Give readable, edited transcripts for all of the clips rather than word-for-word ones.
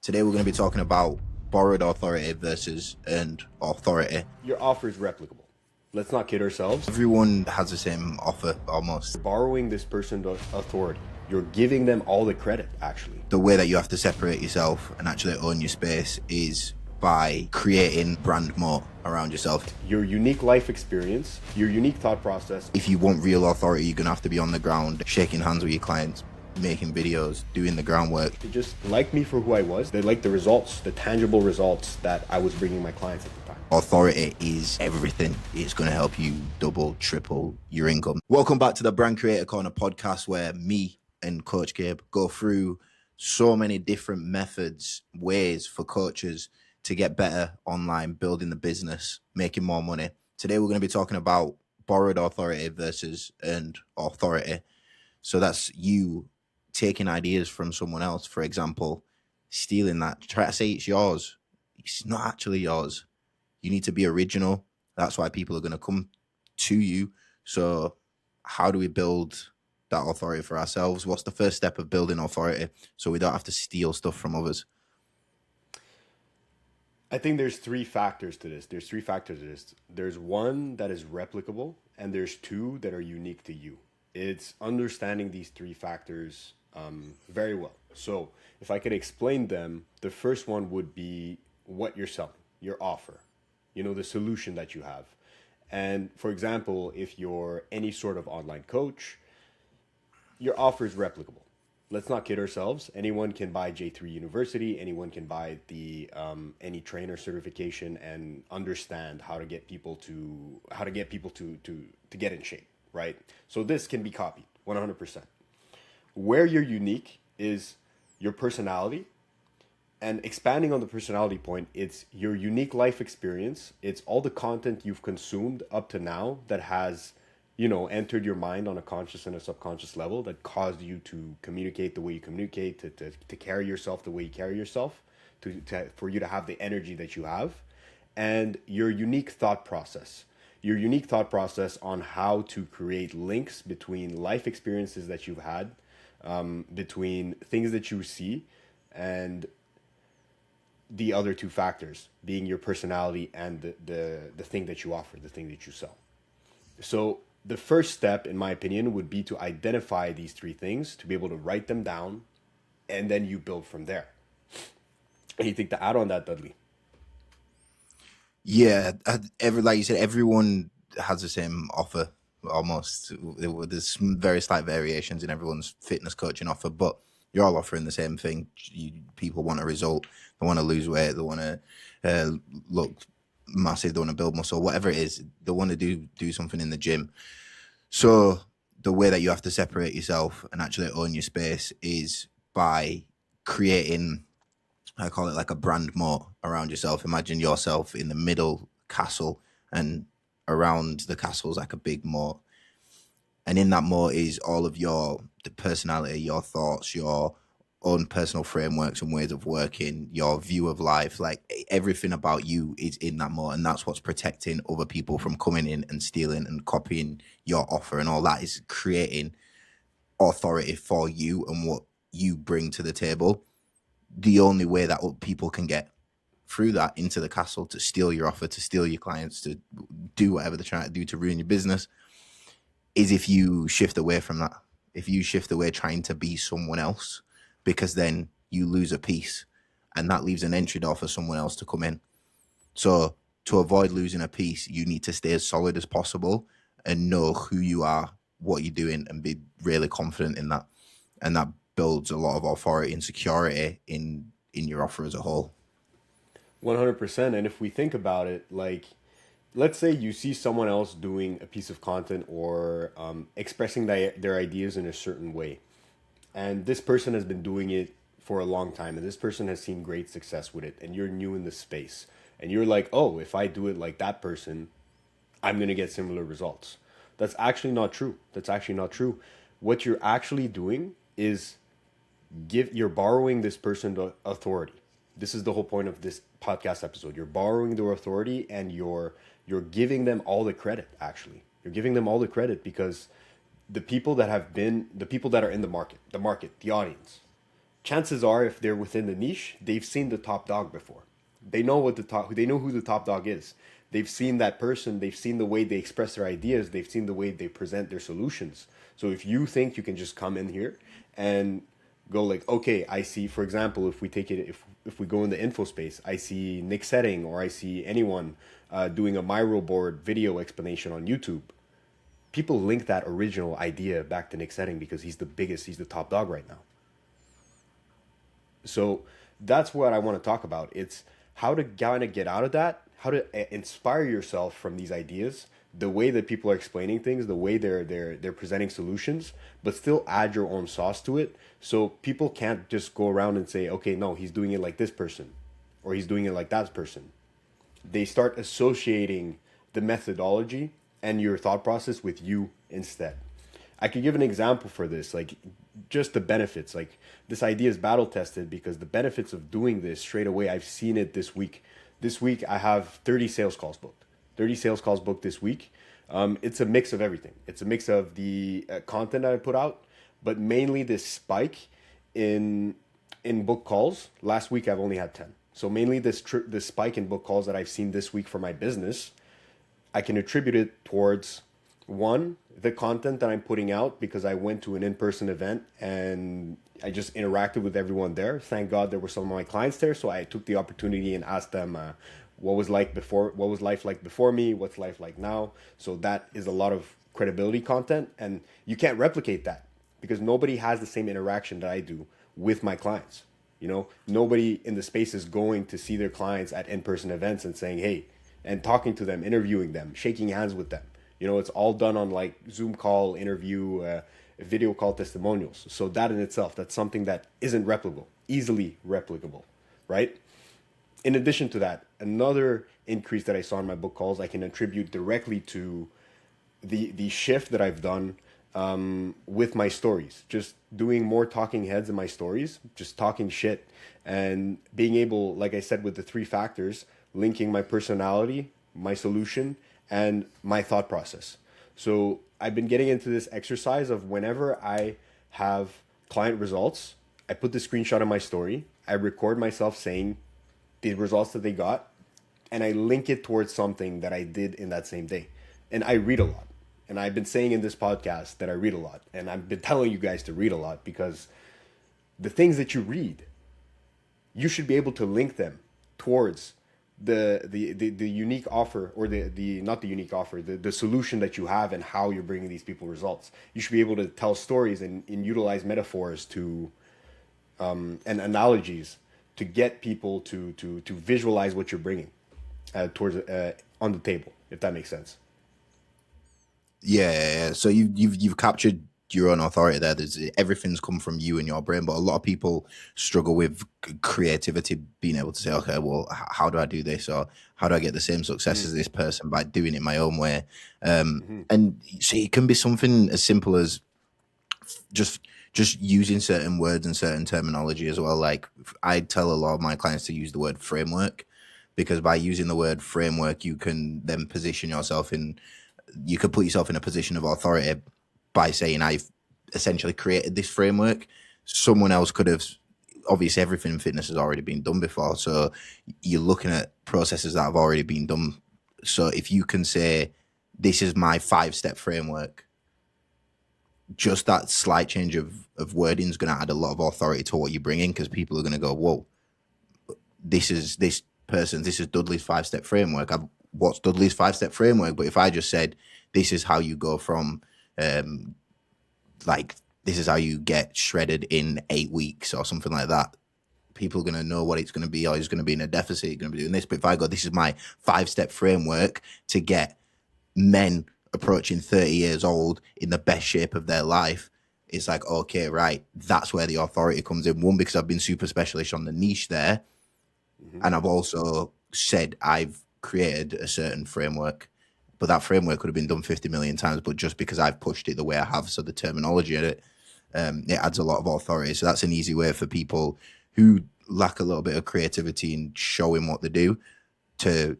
Today we're going to be talking about borrowed authority versus earned authority. Your offer is replicable. Let's not kid ourselves. Everyone has the same offer almost. Borrowing this person's authority, you're giving them all the credit, actually. The way that you have to separate yourself and actually own your space is by creating brand moat around yourself. Your unique life experience, your unique thought process. If you want real authority, you're going to have to be on the ground, shaking hands with your clients, making videos, doing the groundwork. They just liked me for who I was. They liked the results, the tangible results that I was bringing my clients at the time. Authority is everything. It's going to help you double, triple your income. Welcome back to the Brand Creator Corner podcast, where me and Coach Gabe go through so many different methods, ways for coaches to get better online, building the business, making more money. Today, we're going to be talking about borrowed authority versus earned authority. So that's you taking ideas from someone else, for example, stealing that, try to say it's yours. It's not actually yours. You need to be original. That's why people are going to come to you. So how do we build that authority for ourselves? What's the first step of building authority so we don't have to steal stuff from others? I think there's three factors to this. There's one that is replicable, and there's two that are unique to you. It's understanding these three factors very well. So if I could explain them, the first one would be what you're selling, your offer, the solution that you have. And for example, if you're any sort of online coach, your offer is replicable. Let's not kid ourselves. Anyone can buy J3 University. Anyone can buy the any trainer certification and understand how to get people to get in shape, right? So this can be copied 100%. Where you're unique is your personality, and expanding on the personality point, it's your unique life experience. It's all the content you've consumed up to now that has entered your mind on a conscious and a subconscious level that caused you to communicate the way you communicate, to carry yourself the way you carry yourself, for you to have the energy that you have, and your unique thought process. Your unique thought process on how to create links between life experiences that you've had, between things that you see, and the other two factors being your personality and the thing that you offer, the thing that you sell. So the first step, in my opinion, would be to identify these three things, to be able to write them down, and then you build from there. Anything to add on that, Dudley? Yeah, like you said, everyone has the same offer almost. There's some very slight variations in everyone's fitness coaching offer, but you're all offering the same thing. People want a result. They want to lose weight. They want to look massive. They want to build muscle. Whatever it is, they want to do something in the gym. So the way that you have to separate yourself and actually own your space is by creating, I call it like a brand moat around yourself. Imagine yourself in the middle castle, and around the castle is like a big moat. And in that moat is all of the personality, your thoughts, your own personal frameworks and ways of working, your view of life, like everything about you is in that moat. And that's what's protecting other people from coming in and stealing and copying your offer. And all that is creating authority for you and what you bring to the table. The only way that people can get through that into the castle to steal your offer, to steal your clients, to do whatever they're trying to do to ruin your business, is if you shift away from that. If you shift away trying to be someone else, because then you lose a piece and that leaves an entry door for someone else to come in. So to avoid losing a piece, you need to stay as solid as possible and know who you are, what you're doing, and be really confident in that. And that builds a lot of authority and security in your offer as a whole. 100%. And if we think about it, like, let's say you see someone else doing a piece of content or expressing their ideas in a certain way. And this person has been doing it for a long time, and this person has seen great success with it, and you're new in the space. And you're like, oh, if I do it like that person, I'm going to get similar results. That's actually not true. What you're actually doing is you're borrowing this person the authority. This is the whole point of this podcast episode. You're borrowing their authority, and you're giving them all the credit, actually. You're giving them all the credit because the people that are in the market, the audience, chances are, if they're within the niche, they've seen the top dog before. They know they know who the top dog is. They've seen that person, they've seen the way they express their ideas, they've seen the way they present their solutions. So if you think you can just come in here and go like, okay, I see, for example, if we take it, if we go in the info space, I see Nick Setting, or I see anyone doing a Miro board video explanation on YouTube. People link that original idea back to Nick Setting because he's the biggest, he's the top dog right now. So that's what I want to talk about. It's how to kind of get out of that, how to inspire yourself from these ideas, the way that people are explaining things, the way they're presenting solutions, but still add your own sauce to it. So people can't just go around and say, okay, no, he's doing it like this person, or he's doing it like that person. They start associating the methodology and your thought process with you instead. I could give an example for this, like just the benefits. Like this idea is battle tested because the benefits of doing this straight away, I've seen it this week. This week I have 30 sales calls booked. 30 sales calls booked this week. It's a mix of everything. It's a mix of the content that I put out, but mainly this spike in book calls. Last week I've only had 10. So mainly this spike in book calls that I've seen this week for my business, I can attribute it towards, one, the content that I'm putting out because I went to an in-person event and I just interacted with everyone there. Thank God there were some of my clients there, so I took the opportunity and asked them what was life like before me, what's life like now. So that is a lot of credibility content, and you can't replicate that because nobody has the same interaction that I do with my clients. You know, nobody in the space is going to see their clients at in-person events and saying, hey, and talking to them, interviewing them, shaking hands with them. You know, it's all done on like Zoom call, interview, video call testimonials. So that in itself, that's something that isn't replicable, easily replicable, right? In addition to that, another increase that I saw in my book calls, I can attribute directly to the shift that I've done with my stories, just doing more talking heads in my stories, just talking shit, and being able, like I said, with the 3 factors, linking my personality, my solution, and my thought process. So I've been getting into this exercise of whenever I have client results, I put the screenshot of my story, I record myself saying the results that they got, and I link it towards something that I did in that same day. And I read a lot. And I've been saying in this podcast that I read a lot. And I've been telling you guys to read a lot because the things that you read, you should be able to link them towards the unique offer, or the not the unique offer, the solution that you have and how you're bringing these people results. You should be able to tell stories and utilize metaphors to and analogies to get people to visualize what you're bringing towards on the table, if that makes sense. Yeah. So you've captured your own authority there. Everything's come from you and your brain, but a lot of people struggle with creativity, being able to say, okay, well, how do I do this, or how do I get the same success as this person by doing it my own way? And so it can be something as simple as just using certain words and certain terminology as well. Like I tell a lot of my clients to use the word framework, because by using the word framework, you can then position yourself you could put yourself in a position of authority by saying, I've essentially created this framework. Someone else could have, obviously everything in fitness has already been done before. So you're looking at processes that have already been done. So if you can say, this is my 5-step framework, just that slight change of wording is going to add a lot of authority to what you bring in, because people are going to go, whoa, this is this is Dudley's 5-step framework. What's Dudley's 5-step framework? But if I just said, this is how you go from, this is how you get shredded in 8 weeks or something like that, people are going to know what it's going to be. Or he's going to be in a deficit, you're going to be doing this. But if I go, this is my 5-step framework to get men approaching 30 years old in the best shape of their life, it's like, okay, right, that's where the authority comes in. One, because I've been super specialist on the niche there. And I've also said I've created a certain framework, but that framework could have been done 50 million times, but just because I've pushed it the way I have, so the terminology in it, it adds a lot of authority. So that's an easy way for people who lack a little bit of creativity in showing what they do to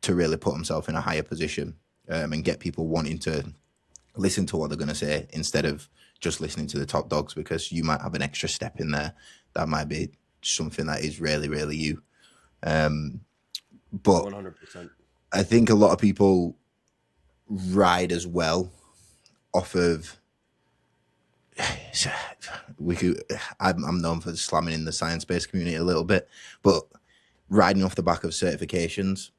really put themselves in a higher position, and get people wanting to listen to what they're going to say instead of just listening to the top dogs, because you might have an extra step in there that might be something that is really, really you. But 100%. I think a lot of people ride as well off of I'm known for slamming in the science-based community a little bit, but riding off the back of certifications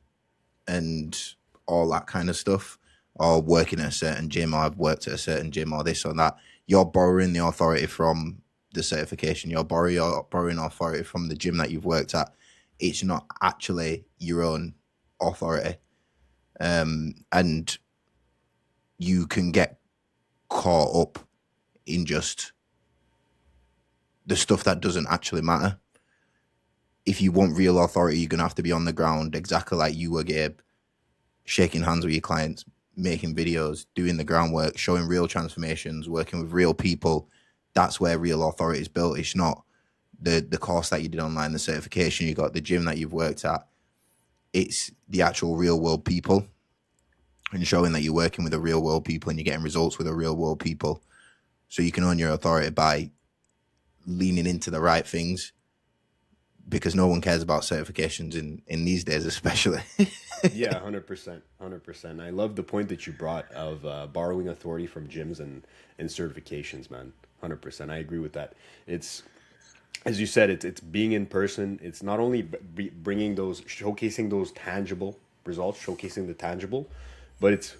and all that kind of stuff, or working at a certain gym, or I've worked at a certain gym, or this or that, you're borrowing the authority from the certification. You're borrowing authority from the gym that you've worked at. It's not actually your own authority. And you can get caught up in just the stuff that doesn't actually matter. If you want real authority, you're going to have to be on the ground, exactly like you were, Gabe, shaking hands with your clients, making videos, doing the groundwork, showing real transformations, working with real people. That's where real authority is built. It's not the course that you did online, the certification you got, the gym that you've worked at. It's the actual real world people, and showing that you're working with the real world people and you're getting results with the real world people. So you can own your authority by leaning into the right things, because no one cares about certifications in these days, especially. Yeah, 100%. 100%. I love the point that you brought of borrowing authority from gyms and certifications, man. 100%. I agree with that. It's, as you said, it's being in person. It's not only bringing those, showcasing those tangible results, showcasing the tangible, but it's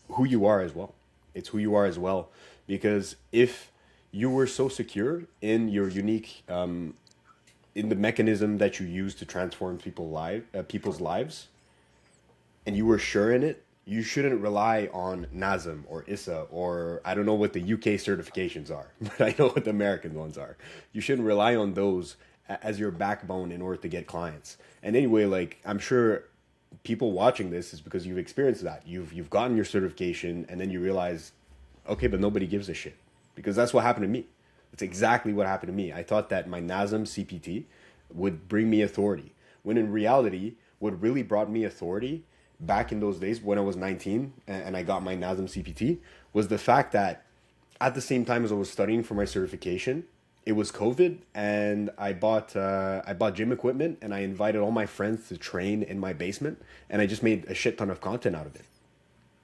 who you are as well. It's who you are as well. Because if you were so secure in your unique, in the mechanism that you use to transform people's lives, and you were sure in it, you shouldn't rely on NASM or ISA, or I don't know what the UK certifications are, but I know what the American ones are. You shouldn't rely on those as your backbone in order to get clients. And anyway, like, I'm sure people watching this is because you've experienced that. You've gotten your certification, and then you realize, okay, but nobody gives a shit. Because that's what happened to me. It's exactly what happened to me. I thought that my NASM CPT would bring me authority, when in reality, what really brought me authority back in those days when I was 19 and I got my NASM CPT was the fact that at the same time as I was studying for my certification, it was COVID, and I bought gym equipment, and I invited all my friends to train in my basement, and I just made a shit ton of content out of it.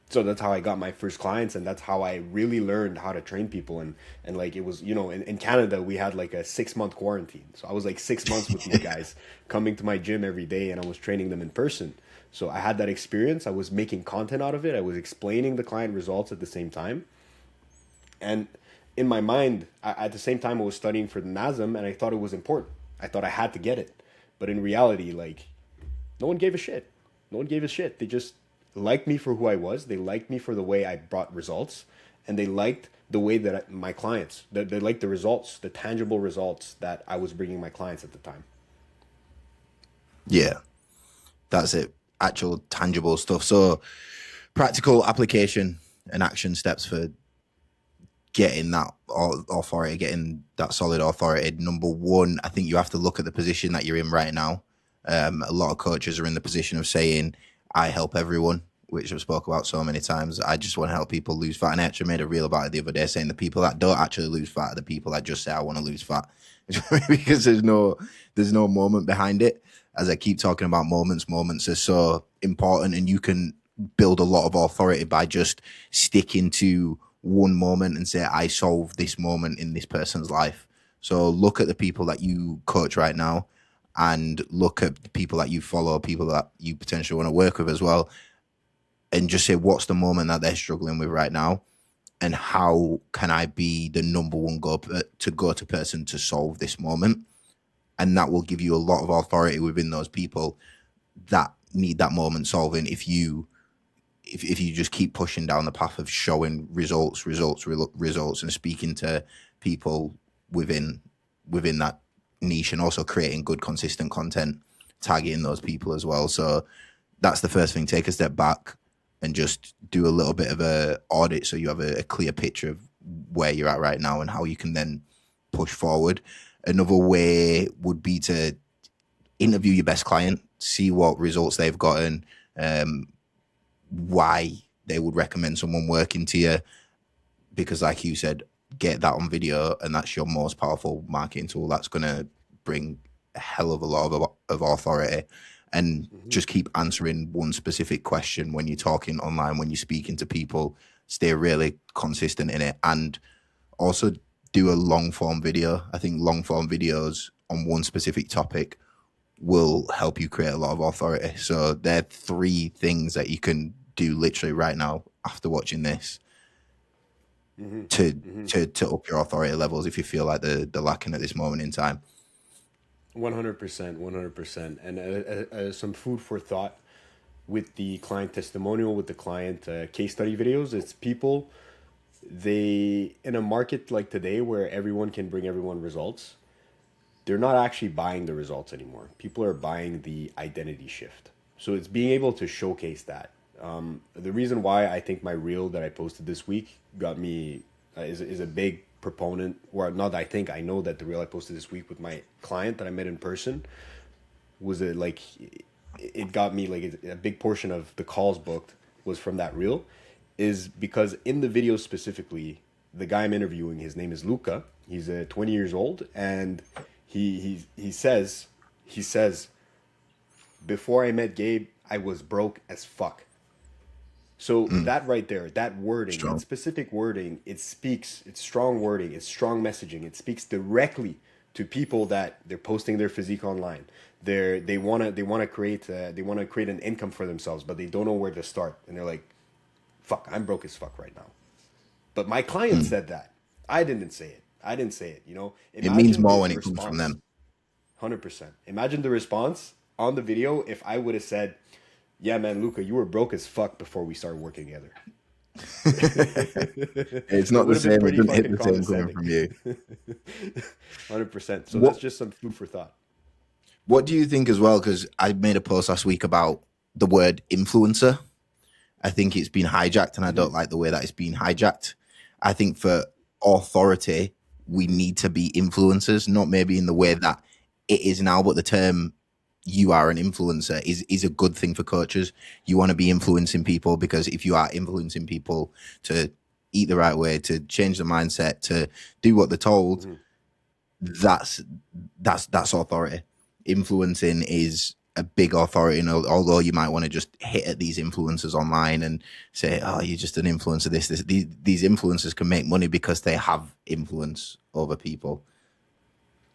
So that's how I got my first clients, and that's how I really learned how to train people. And like, it was, in Canada, we had like a 6-month quarantine. So I was like 6 months with these guys coming to my gym every day, and I was training them in person. So I had that experience. I was making content out of it. I was explaining the client results at the same time. And in my mind, at the same time, I was studying for the NASM, and I thought it was important. I thought I had to get it. But in reality, like, no one gave a shit. No one gave a shit. They just liked me for who I was. They liked me for the way I brought results, and they liked the way that my clients, they liked the results, the tangible results that I was bringing my clients at the time. Yeah, that's it. Actual tangible stuff. So practical application and action steps for getting that authority, getting that solid authority. Number one, I think you have to look at the position that you're in right now. A lot of coaches are in the position of saying, I help everyone, which I've spoke about so many times. I just want to help people lose fat. And I actually made a reel about it the other day, saying the people that don't actually lose fat are the people that just say, I want to lose fat. Because there's no moment behind it. As I keep talking about moments are so important, and you can build a lot of authority by just sticking to one moment and say, I solved this moment in this person's life. So look at the people that you coach right now, and look at the people that you follow, people that you potentially want to work with as well, and just say, what's the moment that they're struggling with right now, and how can I be the number one go-to person to solve this moment? And that will give you a lot of authority within those people that need that moment solving. If you just keep pushing down the path of showing results, and speaking to people within that niche, and also creating good, consistent content, targeting those people as well. So that's the first thing. Take a step back and just do a little bit of a audit, so you have a clear picture of where you're at right now and how you can then push forward. Another way would be to interview your best client, see what results they've gotten, why they would recommend someone working to you. Because like you said, get that on video, and that's your most powerful marketing tool. That's going to bring a hell of a lot of authority. And Hmm. just keep answering one specific question when you're talking online, when you're speaking to people. Stay really consistent in it, and also do a long form video. I think long form videos on one specific topic will help you create a lot of authority. So there are three things that you can do literally right now after watching this Hmm. to Hmm. to up your authority levels if you feel like they're lacking at this moment in time. 100%, 100%. And some food for thought with the client testimonial, with the client case study videos. It's people, they, in a market like today where everyone can bring everyone results, they're not actually buying the results anymore. People are buying the identity shift. So it's being able to showcase that. The reason why I think my reel that I posted this week got me is a big proponent, or not that I think, I know that the reel I posted this week with my client that I met in person was a, like, it got me like a big portion of the calls booked was from that reel, is because in the video specifically, the guy I'm interviewing, his name is Luca. He's 20 years old, and he says before I met Gabe, I was broke as fuck. So Mm, that right there, that wording, that strong. specific wording, it speaks, it's strong wording, it's strong messaging. It speaks directly to people that they're posting their physique online. They wanna create an income for themselves, but they don't know where to start. And they're like, fuck, I'm broke as fuck right now. But my client Mm. said that. I didn't say it. I didn't say it, you know? It means Imagine more the when it comes from response. them. 100%. Imagine the response on the video if I would have said, yeah, man, Luca, you were broke as fuck before we started working together. It's It not would the have been same. It pretty doesn't hit fucking the same coming condescending. from you. 100%. So that's What just some food for thought. What do you think as well? Because I made a post last week about the word influencer. I think it's been hijacked, and I Hmm. don't like the way that it's been hijacked. I think for authority, we need to be influencers, not maybe in the way that it is now, but the term "you are an influencer" is a good thing for coaches. You want to be influencing people, because if you are influencing people to eat the right way, to change the mindset, to do what they're told, Hmm. that's that's authority. Influencing is a big authority, and although you might want to just hit at these influencers online and say, oh, you're just an influencer, these influencers can make money because they have influence over people.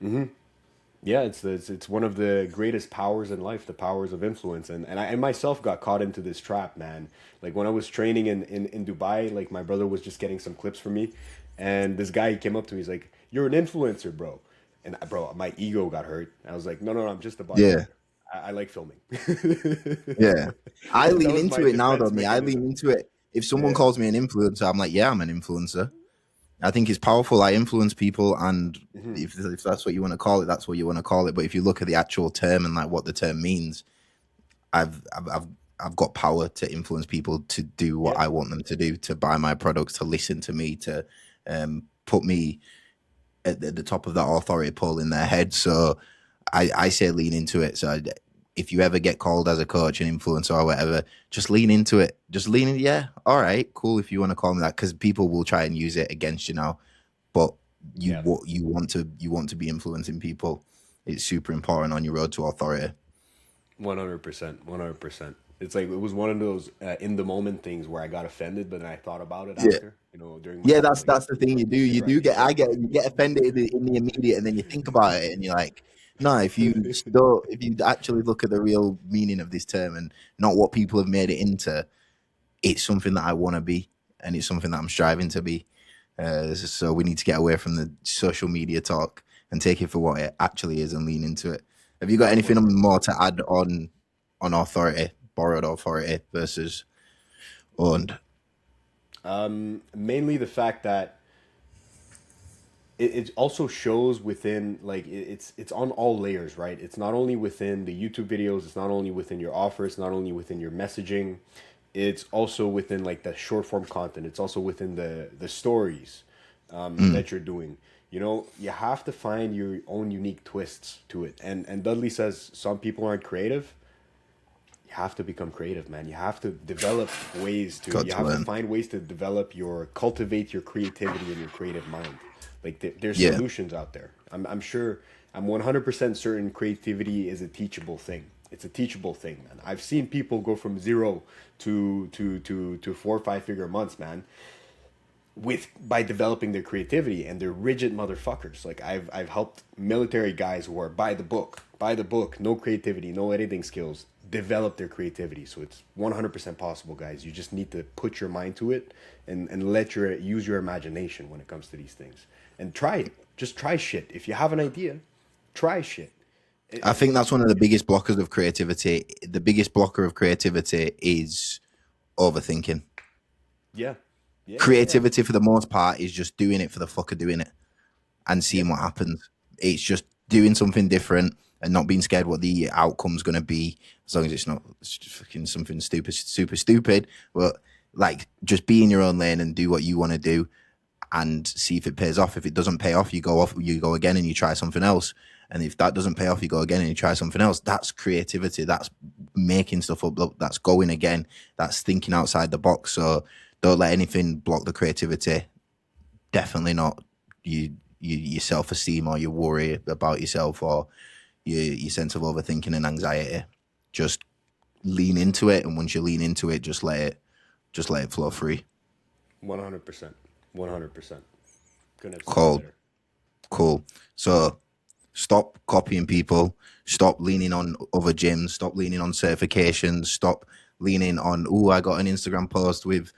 Hmm. Yeah, it's one of the greatest powers in life, the powers of influence. And I myself got caught into this trap, man. Like when I was training in Dubai, like my brother was just getting some clips for me, and this guy came up to me, he's like, "You're an influencer, bro." And bro, my ego got hurt. I was like, "No, no, no, I'm just a Yeah, bodybuilder. I like filming." yeah. I That lean was my into it now, though. defense Me, I lean mechanism. into it. If someone Yeah. calls me an influencer, I'm like, yeah, I'm an influencer. I think it's powerful. I influence people, and Hmm. if that's what you want to call it, that's what you want to call it. But if you look at the actual term and like what the term means, I've I've I've I've got power to influence people to do what Yeah. I want them to do, to buy my products, to listen to me, to put me at the top of that authority pole in their head. So I say lean into it. So if you ever get called as a coach, an influencer, or whatever, just lean into it. Just lean in. Yeah, all right, cool. If you want to call me that, because people will try and use it against you now. But Yeah. you want to be influencing people. It's super important on your road to authority. 100%. 100%. It's like it was one of those in the moment things where I got offended, but then I thought about it Yeah. after, during my Yeah, like that's the thing you do. you're You right. do get I get you get offended in the immediate, and then you think about it, and you're like, no. If you actually look at the real meaning of this term and not what people have made it into, it's something that I want to be, and it's something that I'm striving to be. So we need to get away from the social media talk and take it for what it actually is and lean into it. Have you got anything more 100%. to add on authority, borrowed authority versus owned? Mainly the fact that it also shows within like it's on all layers, right? It's not only within the YouTube videos, it's not only within your offer, it's not only within your messaging, it's also within like the short form content. It's also within the stories Mm, that you're doing. You have to find your own unique twists to it. And Dudley says some people aren't creative. You have to become creative, man. You have to develop ways to, Got you to have to learn. find ways to develop cultivate your creativity and your creative mind. Like there's Yeah. solutions out there. I'm sure, I'm 100% certain creativity is a teachable thing. It's a teachable thing, man. I've seen people go from zero to 4 or 5 figure months, man, with by developing their creativity, and they're rigid motherfuckers. Like I've helped military guys who are by the book, no creativity, no editing skills, develop their creativity. So it's 100% possible, guys. You just need to put your mind to it, and use your imagination when it comes to these things. And try it. Just try shit. If you have an idea, try shit. I think that's one of the biggest blockers of creativity. The biggest blocker of creativity is overthinking. Yeah. Yeah. Creativity, for the most part, is just doing it for the fuck of doing it and seeing Yep. what happens. It's just doing something different and not being scared what the outcome's going to be, as long as it's not just fucking something stupid, super stupid. But like, just be in your own lane and do what you want to do, and see if it pays off. If it doesn't pay off, you go again and you try something else. And if that doesn't pay off, you go again and you try something else. That's creativity. That's making stuff up. That's going again. That's thinking outside the box. So don't let anything block the creativity. Definitely not your self-esteem, or your worry about yourself, or your sense of overthinking and anxiety. Just lean into it, and once you lean into it, just let it flow free. 100%. 100%. Couldn't have said it Cold. better. Cool. So stop copying people. Stop leaning on other gyms. Stop leaning on certifications. Stop leaning on, oh, I got an Instagram post with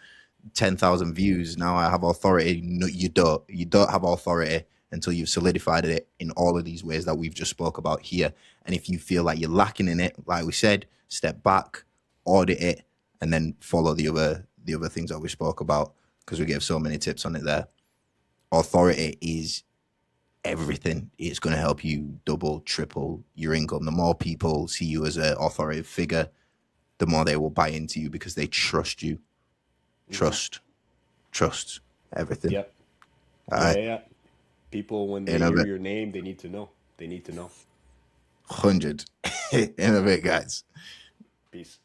10,000 views. Now I have authority. No, you don't. You don't have authority until you've solidified it in all of these ways that we've just spoke about here. And if you feel like you're lacking in it, like we said, step back, audit it, and then follow the other things that we spoke about, because we gave so many tips on it there. Authority is everything. It's going to help you double, triple your income. The more people see you as an authoritative figure, the more they will buy into you, because they trust you. Trust everything. Yep. All Yeah, right. yeah. People, when they In a hear bit. your name, they need to know. They need to know. 100. In a bit, guys. Peace.